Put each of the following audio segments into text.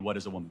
What is a woman?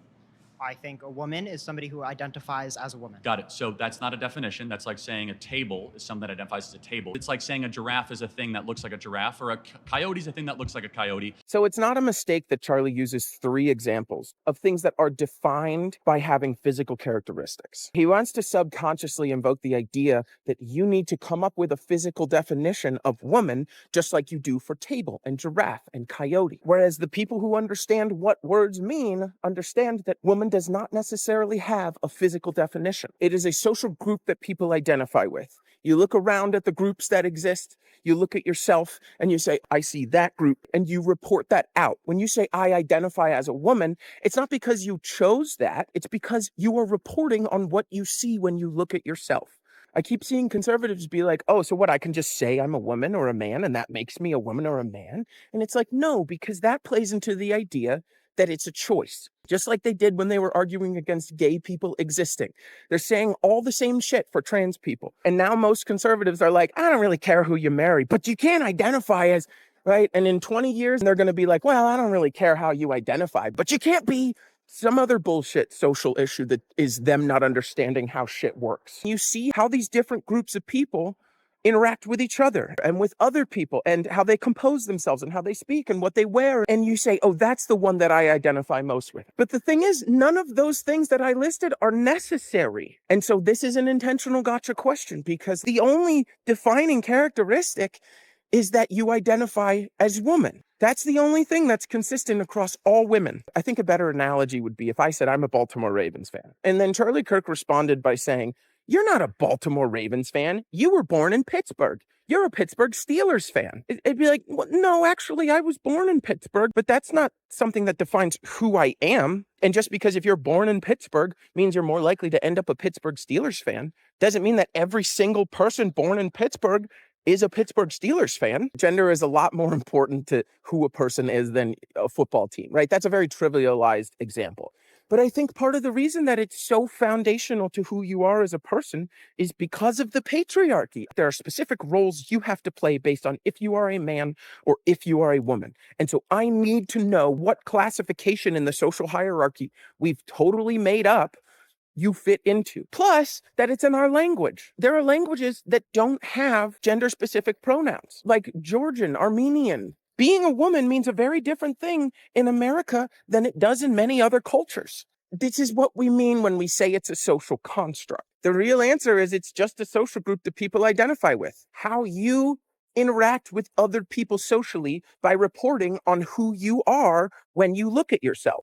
I think a woman is somebody who identifies as a woman. Got it. So that's not a definition. That's like saying a table is something that identifies as a table. It's like saying a giraffe is a thing that looks like a giraffe, or a coyote is a thing that looks like a coyote. So it's not a mistake that Charlie uses 3 examples of things that are defined by having physical characteristics. He wants to subconsciously invoke the idea that you need to come up with a physical definition of woman, just like you do for table and giraffe and coyote. Whereas the people who understand what words mean understand that woman does not necessarily have a physical definition. It is a social group that people identify with. You look around at the groups that exist, you look at yourself and you say, I see that group, and you report that out. When you say, I identify as a woman, it's not because you chose that, it's because you are reporting on what you see when you look at yourself. I keep seeing conservatives be like, oh, so what, I can just say I'm a woman or a man and that makes me a woman or a man? And it's like, no, because that plays into the idea that it's a choice, just like they did when they were arguing against gay people existing. They're saying all the same shit for trans people. And now most conservatives are like, I don't really care who you marry, but you can't identify as, right? And in 20 years, they're going to be like, well, I don't really care how you identify, but you can't be some other bullshit social issue that is them not understanding how shit works. You see how these different groups of people interact with each other and with other people and how they compose themselves and how they speak and what they wear. And you say, oh, that's the one that I identify most with. But the thing is, none of those things that I listed are necessary. And so this is an intentional gotcha question, because the only defining characteristic is that you identify as woman. That's the only thing that's consistent across all women. I think a better analogy would be if I said I'm a Baltimore Ravens fan. And then Charlie Kirk responded by saying, you're not a Baltimore Ravens fan. You were born in Pittsburgh. You're a Pittsburgh Steelers fan. It'd be like, well, no, actually, I was born in Pittsburgh, but that's not something that defines who I am. And just because if you're born in Pittsburgh means you're more likely to end up a Pittsburgh Steelers fan, doesn't mean that every single person born in Pittsburgh is a Pittsburgh Steelers fan. Gender is a lot more important to who a person is than a football team, right? That's a very trivialized example. But I think part of the reason that it's so foundational to who you are as a person is because of the patriarchy. There are specific roles you have to play based on if you are a man or if you are a woman. And so I need to know what classification in the social hierarchy we've totally made up you fit into. Plus, that it's in our language. There are languages that don't have gender-specific pronouns, like Georgian, Armenian. Being a woman means a very different thing in America than it does in many other cultures. This is what we mean when we say it's a social construct. The real answer is it's just a social group that people identify with. How you interact with other people socially by reporting on who you are when you look at yourself.